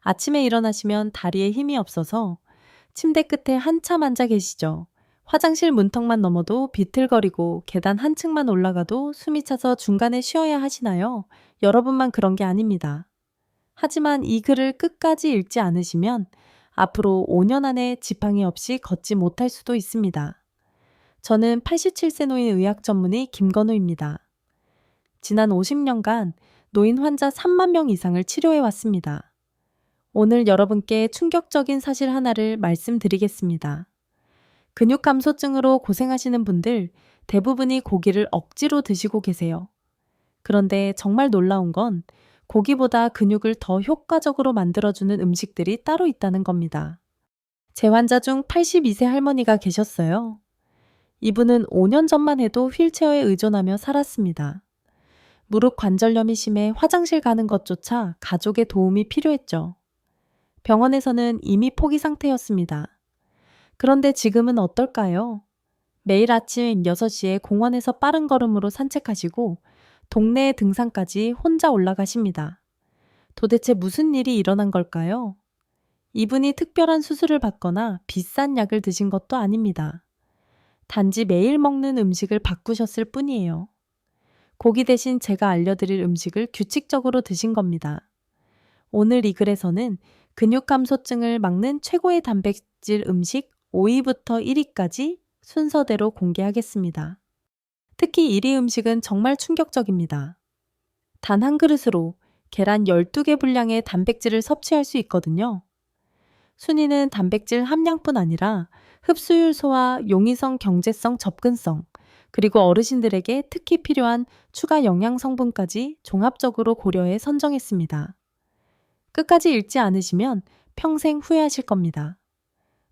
아침에 일어나시면 다리에 힘이 없어서 침대 끝에 한참 앉아 계시죠. 화장실 문턱만 넘어도 비틀거리고 계단 한 층만 올라가도 숨이 차서 중간에 쉬어야 하시나요? 여러분만 그런 게 아닙니다. 하지만 이 글을 끝까지 읽지 않으시면 앞으로 5년 안에 지팡이 없이 걷지 못할 수도 있습니다. 저는 87세 노인 의학 전문의 김건우입니다. 지난 50년간 노인 환자 3만 명 이상을 치료해 왔습니다. 오늘 여러분께 충격적인 사실 하나를 말씀드리겠습니다. 근육 감소증으로 고생하시는 분들 대부분이 고기를 억지로 드시고 계세요. 그런데 정말 놀라운 건 고기보다 근육을 더 효과적으로 만들어주는 음식들이 따로 있다는 겁니다. 제 환자 중 82세 할머니가 계셨어요. 이분은 5년 전만 해도 휠체어에 의존하며 살았습니다. 무릎 관절염이 심해 화장실 가는 것조차 가족의 도움이 필요했죠. 병원에서는 이미 포기 상태였습니다. 그런데 지금은 어떨까요? 매일 아침 6시에 공원에서 빠른 걸음으로 산책하시고 동네 등산까지 혼자 올라가십니다. 도대체 무슨 일이 일어난 걸까요? 이분이 특별한 수술을 받거나 비싼 약을 드신 것도 아닙니다. 단지 매일 먹는 음식을 바꾸셨을 뿐이에요. 고기 대신 제가 알려드릴 음식을 규칙적으로 드신 겁니다. 오늘 이 글에서는 근육 감소증을 막는 최고의 단백질 음식 5위부터 1위까지 순서대로 공개하겠습니다. 특히 1위 음식은 정말 충격적입니다. 단 한 그릇으로 계란 12개 분량의 단백질을 섭취할 수 있거든요. 순위는 단백질 함량뿐 아니라 흡수율 소화, 용이성, 경제성, 접근성, 그리고 어르신들에게 특히 필요한 추가 영양 성분까지 종합적으로 고려해 선정했습니다. 끝까지 읽지 않으시면 평생 후회하실 겁니다.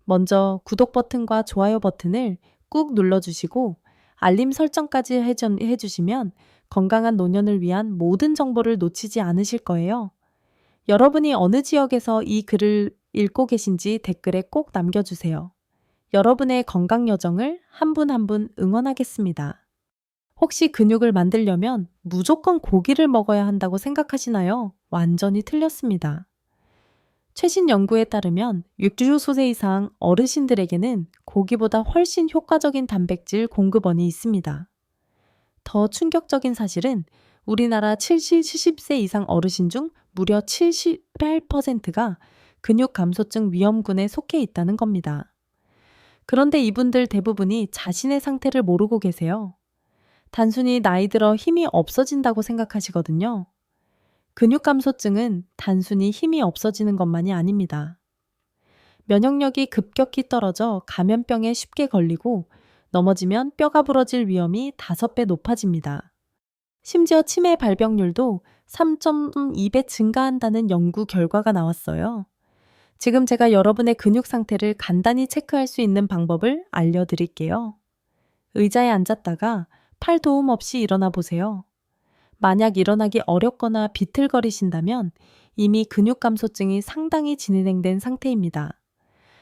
먼저 구독 버튼과 좋아요 버튼을 꾹 눌러주시고 알림 설정까지 해주시면 건강한 노년을 위한 모든 정보를 놓치지 않으실 거예요. 여러분이 어느 지역에서 이 글을 읽고 계신지 댓글에 꼭 남겨주세요. 여러분의 건강 여정을 한 분 한 분 응원하겠습니다. 혹시 근육을 만들려면 무조건 고기를 먹어야 한다고 생각하시나요? 완전히 틀렸습니다. 최신 연구에 따르면 6주 이상 어르신들에게는 고기보다 훨씬 효과적인 단백질 공급원이 있습니다. 더 충격적인 사실은 우리나라 70세 이상 어르신 중 무려 78%가 근육 감소증 위험군에 속해 있다는 겁니다. 그런데 이분들 대부분이 자신의 상태를 모르고 계세요. 단순히 나이 들어 힘이 없어진다고 생각하시거든요. 근육 감소증은 단순히 힘이 없어지는 것만이 아닙니다. 면역력이 급격히 떨어져 감염병에 쉽게 걸리고 넘어지면 뼈가 부러질 위험이 5배 높아집니다. 심지어 치매 발병률도 3.2배 증가한다는 연구 결과가 나왔어요. 지금 제가 여러분의 근육 상태를 간단히 체크할 수 있는 방법을 알려드릴게요. 의자에 앉았다가 팔 도움 없이 일어나 보세요. 만약 일어나기 어렵거나 비틀거리신다면 이미 근육 감소증이 상당히 진행된 상태입니다.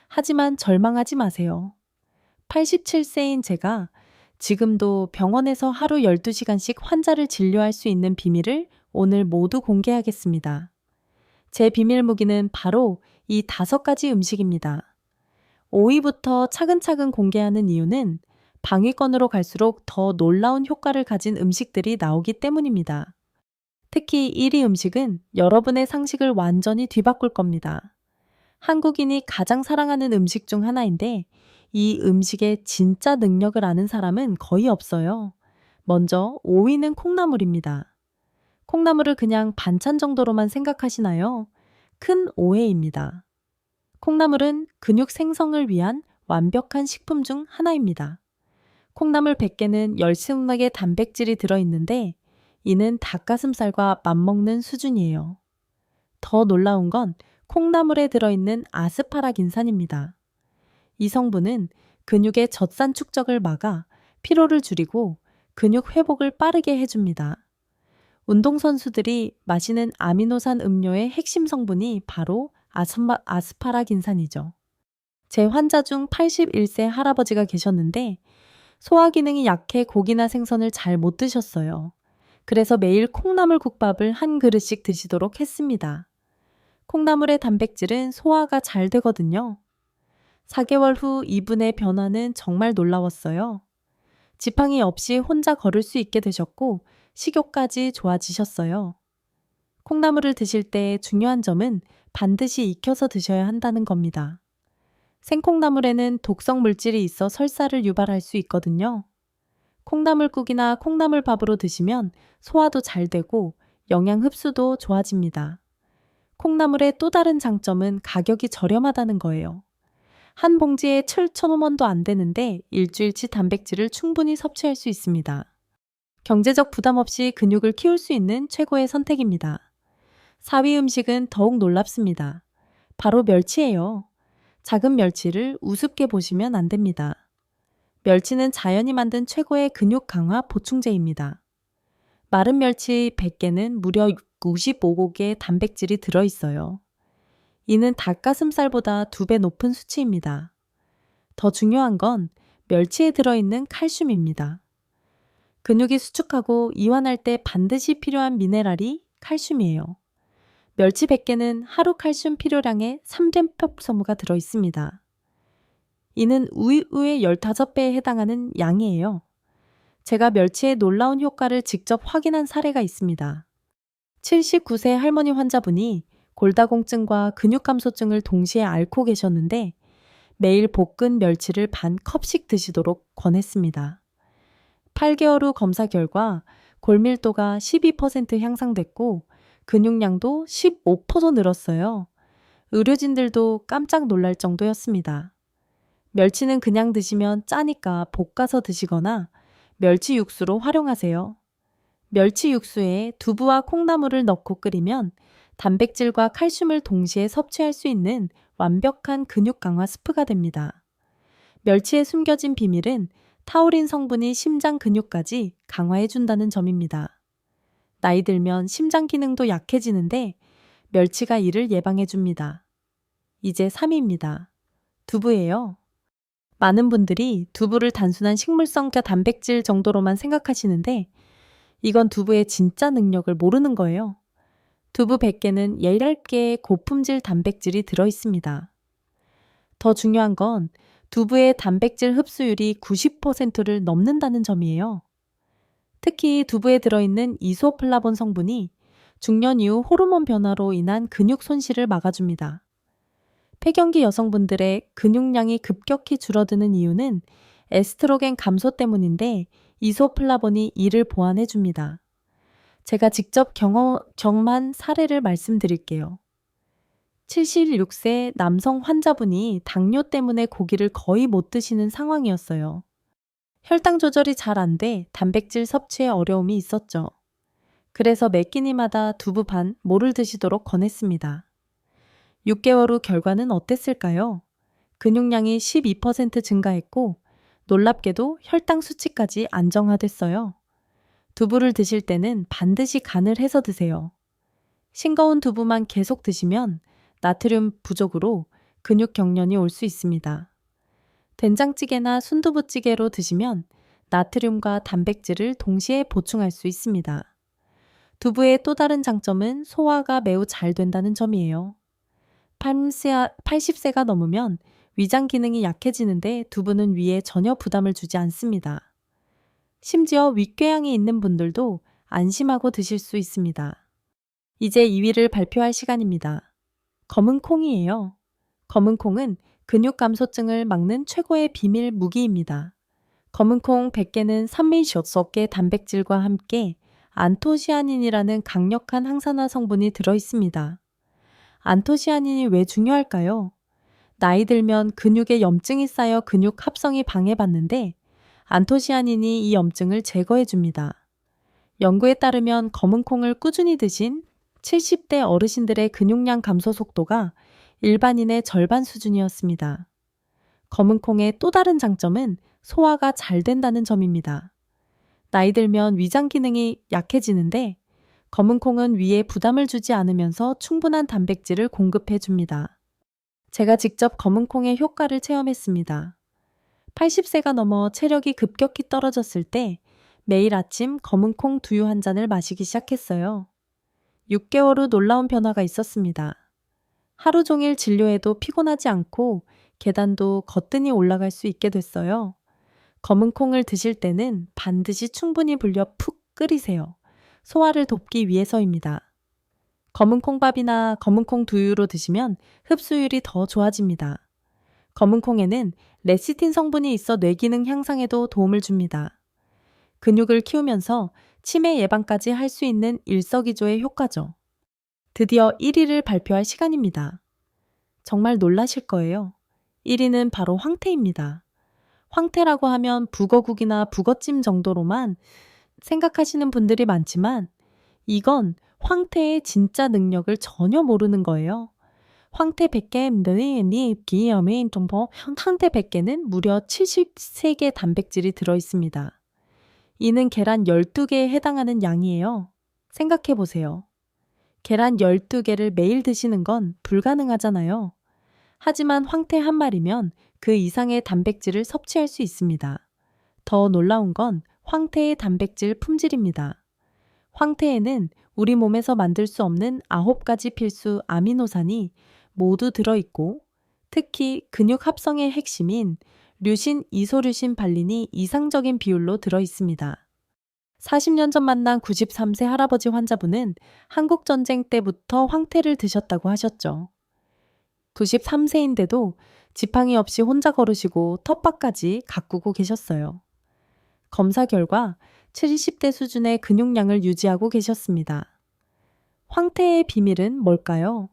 하지만 절망하지 마세요. 87세인 제가 지금도 병원에서 하루 12시간씩 환자를 진료할 수 있는 비밀을 오늘 모두 공개하겠습니다. 제 비밀 무기는 바로 이 5가지 음식입니다. 5위부터 차근차근 공개하는 이유는 방위권으로 갈수록 더 놀라운 효과를 가진 음식들이 나오기 때문입니다. 특히 1위 음식은 여러분의 상식을 완전히 뒤바꿀 겁니다. 한국인이 가장 사랑하는 음식 중 하나인데 이 음식의 진짜 능력을 아는 사람은 거의 없어요. 먼저 5위는 콩나물입니다. 콩나물을 그냥 반찬 정도로만 생각하시나요? 큰 오해입니다. 콩나물은 근육 생성을 위한 완벽한 식품 중 하나입니다. 콩나물 100개는 10스낵의 단백질이 들어있는데 이는 닭가슴살과 맞먹는 수준이에요. 더 놀라운 건 콩나물에 들어있는 아스파라긴산입니다. 이 성분은 근육의 젖산 축적을 막아 피로를 줄이고 근육 회복을 빠르게 해줍니다. 운동선수들이 마시는 아미노산 음료의 핵심 성분이 바로 아스파라긴산이죠. 제 환자 중 81세 할아버지가 계셨는데 소화 기능이 약해 고기나 생선을 잘 못 드셨어요. 그래서 매일 콩나물 국밥을 한 그릇씩 드시도록 했습니다. 콩나물의 단백질은 소화가 잘 되거든요. 4개월 후 이분의 변화는 정말 놀라웠어요. 지팡이 없이 혼자 걸을 수 있게 되셨고 식욕까지 좋아지셨어요. 콩나물을 드실 때 중요한 점은 반드시 익혀서 드셔야 한다는 겁니다. 생콩나물에는 독성 물질이 있어 설사를 유발할 수 있거든요. 콩나물국이나 콩나물밥으로 드시면 소화도 잘 되고 영양 흡수도 좋아집니다. 콩나물의 또 다른 장점은 가격이 저렴하다는 거예요. 한 봉지에 7,000원도 안 되는데 일주일치 단백질을 충분히 섭취할 수 있습니다. 경제적 부담 없이 근육을 키울 수 있는 최고의 선택입니다. 4위 음식은 더욱 놀랍습니다. 바로 멸치예요. 작은 멸치를 우습게 보시면 안 됩니다. 멸치는 자연이 만든 최고의 근육 강화 보충제입니다. 마른 멸치 100개는 무려 95곡의 단백질이 들어있어요. 이는 닭가슴살보다 2배 높은 수치입니다. 더 중요한 건 멸치에 들어있는 칼슘입니다. 근육이 수축하고 이완할 때 반드시 필요한 미네랄이 칼슘이에요. 멸치 100개는 하루 칼슘 필요량의 3.8소모가 들어있습니다. 이는 우유의 15배에 해당하는 양이에요. 제가 멸치의 놀라운 효과를 직접 확인한 사례가 있습니다. 79세 할머니 환자분이 골다공증과 근육감소증을 동시에 앓고 계셨는데 매일 볶은 멸치를 반 컵씩 드시도록 권했습니다. 8개월 후 검사 결과 골밀도가 12% 향상됐고 근육량도 15% 늘었어요. 의료진들도 깜짝 놀랄 정도였습니다. 멸치는 그냥 드시면 짜니까 볶아서 드시거나 멸치 육수로 활용하세요. 멸치 육수에 두부와 콩나물을 넣고 끓이면 단백질과 칼슘을 동시에 섭취할 수 있는 완벽한 근육 강화 스프가 됩니다. 멸치에 숨겨진 비밀은 타우린 성분이 심장 근육까지 강화해준다는 점입니다. 나이 들면 심장 기능도 약해지는데 멸치가 이를 예방해줍니다. 이제 3위입니다. 두부예요. 많은 분들이 두부를 단순한 식물성 단백질 정도로만 생각하시는데 이건 두부의 진짜 능력을 모르는 거예요. 두부 100개는 10개의 고품질 단백질이 들어있습니다. 더 중요한 건 두부의 단백질 흡수율이 90%를 넘는다는 점이에요. 특히 두부에 들어있는 이소플라본 성분이 중년 이후 호르몬 변화로 인한 근육 손실을 막아줍니다. 폐경기 여성분들의 근육량이 급격히 줄어드는 이유는 에스트로겐 감소 때문인데 이소플라본이 이를 보완해줍니다. 제가 직접 경험한 사례를 말씀드릴게요. 76세 남성 환자분이 당뇨 때문에 고기를 거의 못 드시는 상황이었어요. 혈당 조절이 잘 안 돼 단백질 섭취에 어려움이 있었죠. 그래서 매 끼니마다 두부 반 모를 드시도록 권했습니다. 6개월 후 결과는 어땠을까요? 근육량이 12% 증가했고 놀랍게도 혈당 수치까지 안정화됐어요. 두부를 드실 때는 반드시 간을 해서 드세요. 싱거운 두부만 계속 드시면 나트륨 부족으로 근육 경련이 올 수 있습니다. 된장찌개나 순두부찌개로 드시면 나트륨과 단백질을 동시에 보충할 수 있습니다. 두부의 또 다른 장점은 소화가 매우 잘 된다는 점이에요. 80세가 넘으면 위장 기능이 약해지는데 두부는 위에 전혀 부담을 주지 않습니다. 심지어 윗궤양이 있는 분들도 안심하고 드실 수 있습니다. 이제 2위를 발표할 시간입니다. 검은 콩이에요. 검은 콩은 근육 감소증을 막는 최고의 비밀 무기입니다. 검은 콩 100개는 산미쇼소계 단백질과 함께 안토시아닌이라는 강력한 항산화 성분이 들어있습니다. 안토시아닌이 왜 중요할까요? 나이 들면 근육에 염증이 쌓여 근육 합성이 방해받는데 안토시아닌이 이 염증을 제거해줍니다. 연구에 따르면 검은 콩을 꾸준히 드신 70대 어르신들의 근육량 감소 속도가 일반인의 절반 수준이었습니다. 검은 콩의 또 다른 장점은 소화가 잘 된다는 점입니다. 나이 들면 위장 기능이 약해지는데 검은 콩은 위에 부담을 주지 않으면서 충분한 단백질을 공급해 줍니다. 제가 직접 검은 콩의 효과를 체험했습니다. 80세가 넘어 체력이 급격히 떨어졌을 때 매일 아침 검은 콩 두유 한 잔을 마시기 시작했어요. 6개월 후 놀라운 변화가 있었습니다. 하루 종일 진료해도 피곤하지 않고 계단도 거뜬히 올라갈 수 있게 됐어요. 검은 콩을 드실 때는 반드시 충분히 불려 푹 끓이세요. 소화를 돕기 위해서입니다. 검은 콩밥이나 검은 콩 두유로 드시면 흡수율이 더 좋아집니다. 검은 콩에는 레시틴 성분이 있어 뇌기능 향상에도 도움을 줍니다. 근육을 키우면서 치매 예방까지 할 수 있는 일석이조의 효과죠. 드디어 1위를 발표할 시간입니다. 정말 놀라실 거예요. 1위는 바로 황태입니다. 황태라고 하면 북어국이나 북어찜 정도로만 생각하시는 분들이 많지만 이건 황태의 진짜 능력을 전혀 모르는 거예요. 황태 100개, 기염인 동포, 황태 100개는 무려 73개 단백질이 들어있습니다. 이는 계란 12개에 해당하는 양이에요. 생각해 보세요. 계란 12개를 매일 드시는 건 불가능하잖아요. 하지만 황태 한 마리면 그 이상의 단백질을 섭취할 수 있습니다. 더 놀라운 건 황태의 단백질 품질입니다. 황태에는 우리 몸에서 만들 수 없는 9가지 필수 아미노산이 모두 들어있고 특히 근육 합성의 핵심인 류신, 이소류신 발린이 이상적인 비율로 들어있습니다. 40년 전 만난 93세 할아버지 환자분은 한국전쟁 때부터 황태를 드셨다고 하셨죠. 93세인데도 지팡이 없이 혼자 걸으시고 텃밭까지 가꾸고 계셨어요. 검사 결과 70대 수준의 근육량을 유지하고 계셨습니다. 황태의 비밀은 뭘까요?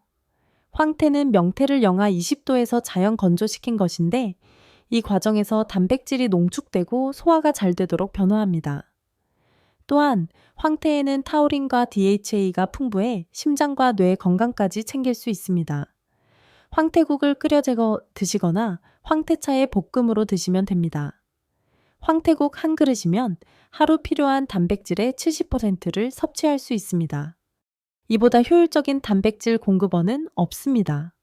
황태는 명태를 영하 20도에서 자연 건조시킨 것인데 이 과정에서 단백질이 농축되고 소화가 잘 되도록 변화합니다. 또한 황태에는 타우린과 DHA가 풍부해 심장과 뇌 건강까지 챙길 수 있습니다. 황태국을 끓여 드시거나 황태차에 볶음으로 드시면 됩니다. 황태국 한 그릇이면 하루 필요한 단백질의 70%를 섭취할 수 있습니다. 이보다 효율적인 단백질 공급원은 없습니다.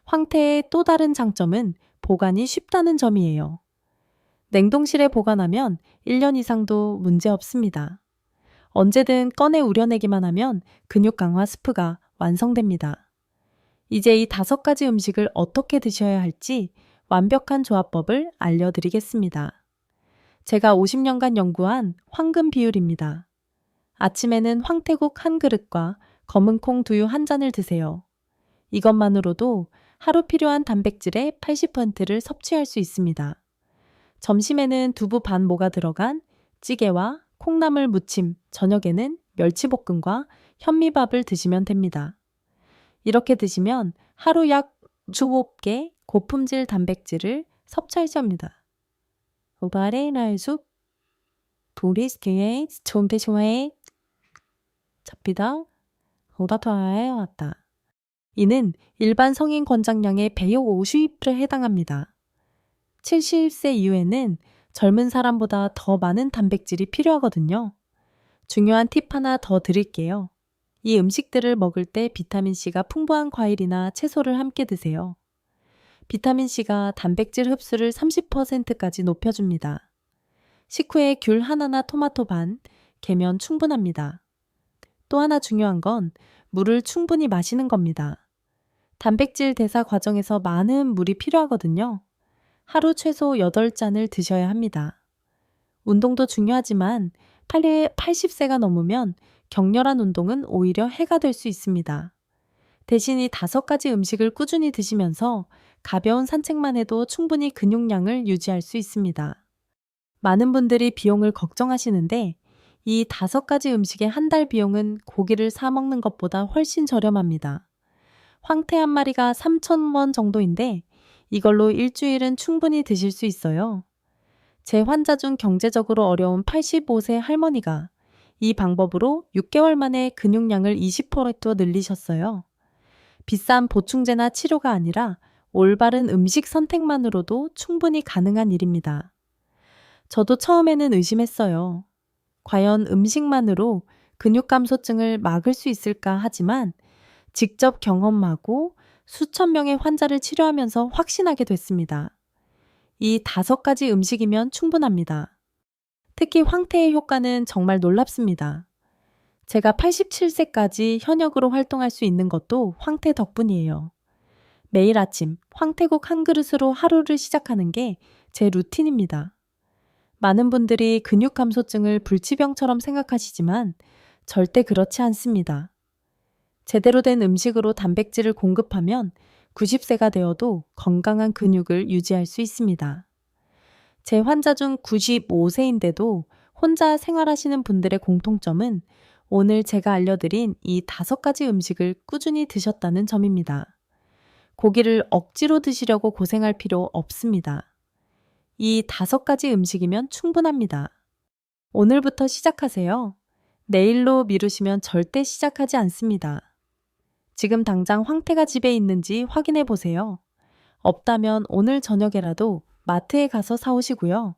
황태의 또 다른 장점은 보관이 쉽다는 점이에요. 냉동실에 보관하면 1년 이상도 문제 없습니다. 언제든 꺼내 우려내기만 하면 근육 강화 스프가 완성됩니다. 이제 이 5가지 음식을 어떻게 드셔야 할지 완벽한 조합법을 알려드리겠습니다. 제가 50년간 연구한 황금 비율입니다. 아침에는 황태국 한 그릇과 검은 콩 두유 한 잔을 드세요. 이것만으로도 하루 필요한 단백질의 80%를 섭취할 수 있습니다. 점심에는 두부 반 모가 들어간 찌개와 콩나물 무침, 저녁에는 멸치볶음과 현미밥을 드시면 됩니다. 이렇게 드시면 하루 약 7개 고품질 단백질을 섭취할 수 합니다. 오바레나의 숲, 보리스케의 스톰페쇼의 잡히다, 오다토아에 왔다. 이는 일반 성인 권장량의 150%에 해당합니다. 70세 이후에는 젊은 사람보다 더 많은 단백질이 필요하거든요. 중요한 팁 하나 더 드릴게요. 이 음식들을 먹을 때 비타민C가 풍부한 과일이나 채소를 함께 드세요. 비타민C가 단백질 흡수를 30%까지 높여줍니다. 식후에 귤 하나나 토마토 반, 개면 충분합니다. 또 하나 중요한 건 물을 충분히 마시는 겁니다. 단백질 대사 과정에서 많은 물이 필요하거든요. 하루 최소 8잔을 드셔야 합니다. 운동도 중요하지만 80세가 넘으면 격렬한 운동은 오히려 해가 될 수 있습니다. 대신 이 5가지 음식을 꾸준히 드시면서 가벼운 산책만 해도 충분히 근육량을 유지할 수 있습니다. 많은 분들이 비용을 걱정하시는데 이 5가지 음식의 한 달 비용은 고기를 사 먹는 것보다 훨씬 저렴합니다. 황태 한 마리가 3,000원 정도인데 이걸로 일주일은 충분히 드실 수 있어요. 제 환자 중 경제적으로 어려운 85세 할머니가 이 방법으로 6개월 만에 근육량을 20% 늘리셨어요. 비싼 보충제나 치료가 아니라 올바른 음식 선택만으로도 충분히 가능한 일입니다. 저도 처음에는 의심했어요. 과연 음식만으로 근육 감소증을 막을 수 있을까 하지만 직접 경험하고 수천 명의 환자를 치료하면서 확신하게 됐습니다. 이 5가지 음식이면 충분합니다. 특히 황태의 효과는 정말 놀랍습니다. 제가 87세까지 현역으로 활동할 수 있는 것도 황태 덕분이에요. 매일 아침 황태국 한 그릇으로 하루를 시작하는 게 제 루틴입니다. 많은 분들이 근육 감소증을 불치병처럼 생각하시지만 절대 그렇지 않습니다. 제대로 된 음식으로 단백질을 공급하면 90세가 되어도 건강한 근육을 유지할 수 있습니다. 제 환자 중 95세인데도 혼자 생활하시는 분들의 공통점은 오늘 제가 알려드린 이 5가지 음식을 꾸준히 드셨다는 점입니다. 고기를 억지로 드시려고 고생할 필요 없습니다. 이 5가지 음식이면 충분합니다. 오늘부터 시작하세요. 내일로 미루시면 절대 시작하지 않습니다. 지금 당장 황태가 집에 있는지 확인해 보세요. 없다면 오늘 저녁에라도 마트에 가서 사오시고요.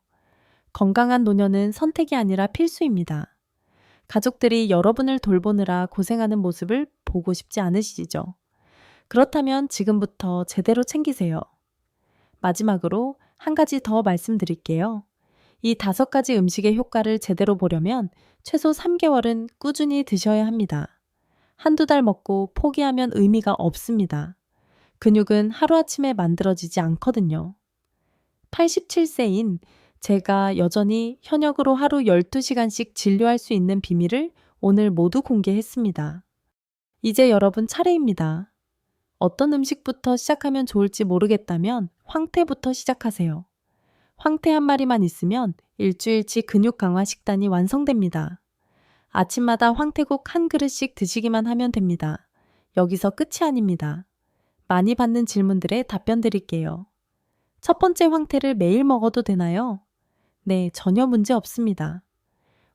건강한 노년은 선택이 아니라 필수입니다. 가족들이 여러분을 돌보느라 고생하는 모습을 보고 싶지 않으시죠? 그렇다면 지금부터 제대로 챙기세요. 마지막으로 한 가지 더 말씀드릴게요. 이 5가지 음식의 효과를 제대로 보려면 최소 3개월은 꾸준히 드셔야 합니다. 한두 달 먹고 포기하면 의미가 없습니다. 근육은 하루아침에 만들어지지 않거든요. 87세인 제가 여전히 현역으로 하루 12시간씩 진료할 수 있는 비밀을 오늘 모두 공개했습니다. 이제 여러분 차례입니다. 어떤 음식부터 시작하면 좋을지 모르겠다면 황태부터 시작하세요. 황태 한 마리만 있으면 일주일치 근육 강화 식단이 완성됩니다. 아침마다 황태국 한 그릇씩 드시기만 하면 됩니다. 여기서 끝이 아닙니다. 많이 받는 질문들에 답변 드릴게요. 첫 번째, 황태를 매일 먹어도 되나요? 네, 전혀 문제 없습니다.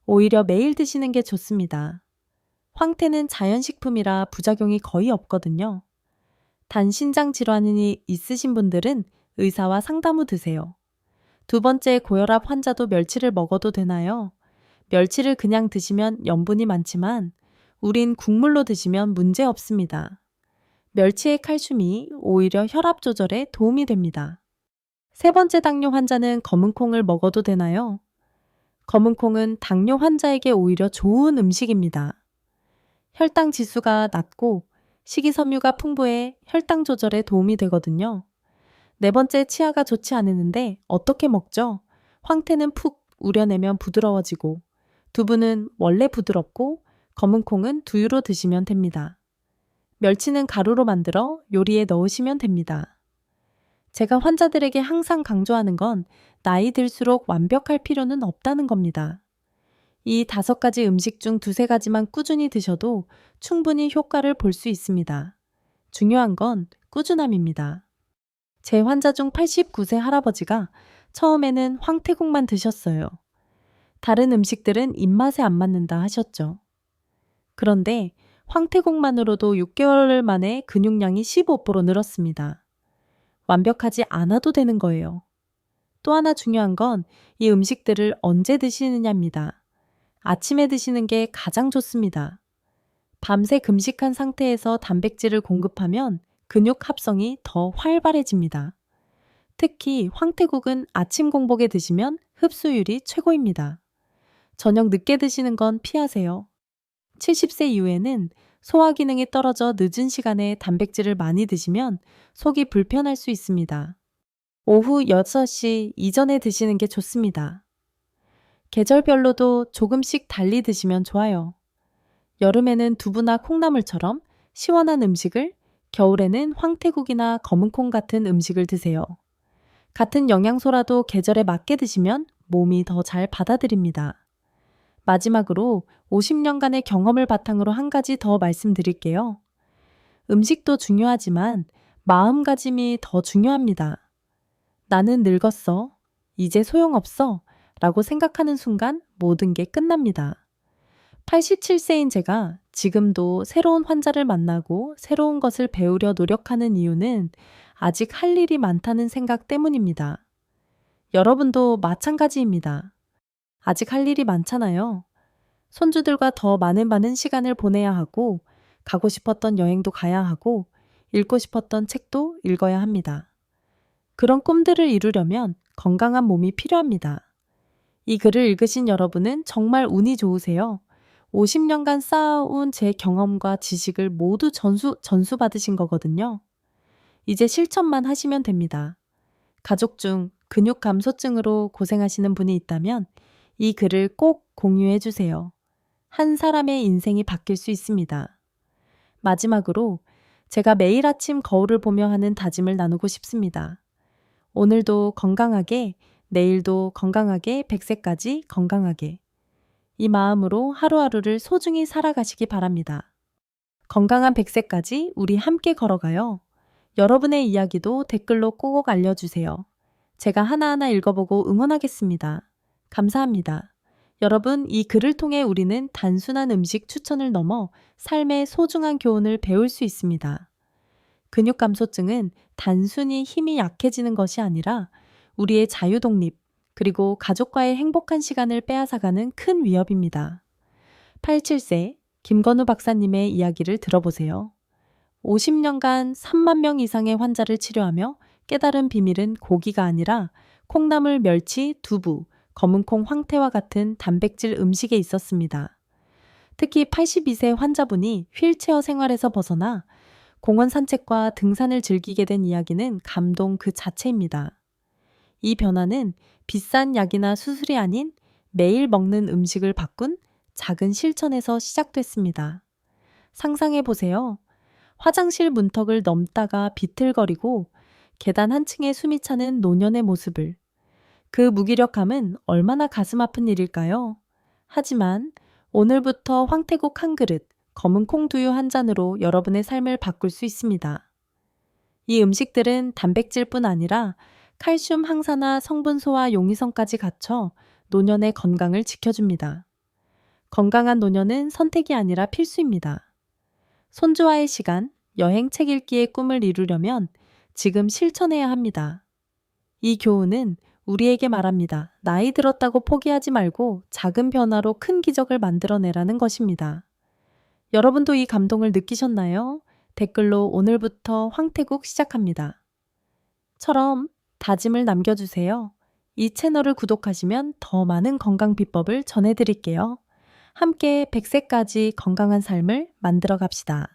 오히려 매일 드시는 게 좋습니다. 황태는 자연식품이라 부작용이 거의 없거든요. 단 신장 질환이 있으신 분들은 의사와 상담 후 드세요. 두 번째, 고혈압 환자도 멸치를 먹어도 되나요? 멸치를 그냥 드시면 염분이 많지만 우린 국물로 드시면 문제 없습니다. 멸치의 칼슘이 오히려 혈압 조절에 도움이 됩니다. 세 번째, 당뇨 환자는 검은 콩을 먹어도 되나요? 검은 콩은 당뇨 환자에게 오히려 좋은 음식입니다. 혈당 지수가 낮고 식이섬유가 풍부해 혈당 조절에 도움이 되거든요. 네 번째, 치아가 좋지 않으는데 어떻게 먹죠? 황태는 푹 우려내면 부드러워지고 두부는 원래 부드럽고 검은 콩은 두유로 드시면 됩니다. 멸치는 가루로 만들어 요리에 넣으시면 됩니다. 제가 환자들에게 항상 강조하는 건 나이 들수록 완벽할 필요는 없다는 겁니다. 이 5가지 음식 중 2-3가지만 꾸준히 드셔도 충분히 효과를 볼 수 있습니다. 중요한 건 꾸준함입니다. 제 환자 중 89세 할아버지가 처음에는 황태국만 드셨어요. 다른 음식들은 입맛에 안 맞는다 하셨죠. 그런데 황태국만으로도 6개월 만에 근육량이 15% 늘었습니다. 완벽하지 않아도 되는 거예요. 또 하나 중요한 건 이 음식들을 언제 드시느냐입니다. 아침에 드시는 게 가장 좋습니다. 밤새 금식한 상태에서 단백질을 공급하면 근육 합성이 더 활발해집니다. 특히 황태국은 아침 공복에 드시면 흡수율이 최고입니다. 저녁 늦게 드시는 건 피하세요. 70세 이후에는 소화 기능이 떨어져 늦은 시간에 단백질을 많이 드시면 속이 불편할 수 있습니다. 오후 6시 이전에 드시는 게 좋습니다. 계절별로도 조금씩 달리 드시면 좋아요. 여름에는 두부나 콩나물처럼 시원한 음식을, 겨울에는 황태국이나 검은콩 같은 음식을 드세요. 같은 영양소라도 계절에 맞게 드시면 몸이 더 잘 받아들입니다. 마지막으로 50년간의 경험을 바탕으로 한 가지 더 말씀드릴게요. 음식도 중요하지만 마음가짐이 더 중요합니다. 나는 늙었어. 이제 소용없어. 라고 생각하는 순간 모든 게 끝납니다. 87세인 제가 지금도 새로운 환자를 만나고 새로운 것을 배우려 노력하는 이유는 아직 할 일이 많다는 생각 때문입니다. 여러분도 마찬가지입니다. 아직 할 일이 많잖아요. 손주들과 더 많은 시간을 보내야 하고, 가고 싶었던 여행도 가야 하고, 읽고 싶었던 책도 읽어야 합니다. 그런 꿈들을 이루려면 건강한 몸이 필요합니다. 이 글을 읽으신 여러분은 정말 운이 좋으세요. 50년간 쌓아온 제 경험과 지식을 모두 전수받으신 거거든요. 이제 실천만 하시면 됩니다. 가족 중 근육 감소증으로 고생하시는 분이 있다면 이 글을 꼭 공유해 주세요. 한 사람의 인생이 바뀔 수 있습니다. 마지막으로 제가 매일 아침 거울을 보며 하는 다짐을 나누고 싶습니다. 오늘도 건강하게, 내일도 건강하게, 100세까지 건강하게. 이 마음으로 하루하루를 소중히 살아가시기 바랍니다. 건강한 100세까지 우리 함께 걸어가요. 여러분의 이야기도 댓글로 꼭 알려주세요. 제가 하나하나 읽어보고 응원하겠습니다. 감사합니다. 여러분, 이 글을 통해 우리는 단순한 음식 추천을 넘어 삶의 소중한 교훈을 배울 수 있습니다. 근육 감소증은 단순히 힘이 약해지는 것이 아니라 우리의 자유 독립, 그리고 가족과의 행복한 시간을 빼앗아가는 큰 위협입니다. 87세 김건우 박사님의 이야기를 들어보세요. 50년간 3만 명 이상의 환자를 치료하며 깨달은 비밀은 고기가 아니라 콩나물, 멸치, 두부, 검은콩, 황태와 같은 단백질 음식에 있었습니다. 특히 82세 환자분이 휠체어 생활에서 벗어나 공원 산책과 등산을 즐기게 된 이야기는 감동 그 자체입니다. 이 변화는 비싼 약이나 수술이 아닌 매일 먹는 음식을 바꾼 작은 실천에서 시작됐습니다. 상상해 보세요. 화장실 문턱을 넘다가 비틀거리고 계단 한 층에 숨이 차는 노년의 모습을. 그 무기력함은 얼마나 가슴 아픈 일일까요? 하지만 오늘부터 황태국 한 그릇, 검은 콩 두유 한 잔으로 여러분의 삶을 바꿀 수 있습니다. 이 음식들은 단백질뿐 아니라 칼슘 항산화 성분소와 용이성까지 갖춰 노년의 건강을 지켜줍니다. 건강한 노년은 선택이 아니라 필수입니다. 손주와의 시간, 여행 책 읽기의 꿈을 이루려면 지금 실천해야 합니다. 이 교훈은 우리에게 말합니다. 나이 들었다고 포기하지 말고 작은 변화로 큰 기적을 만들어내라는 것입니다. 여러분도 이 감동을 느끼셨나요? 댓글로 오늘부터 황태국 시작합니다. 처럼 다짐을 남겨주세요. 이 채널을 구독하시면 더 많은 건강 비법을 전해드릴게요. 함께 100세까지 건강한 삶을 만들어 갑시다.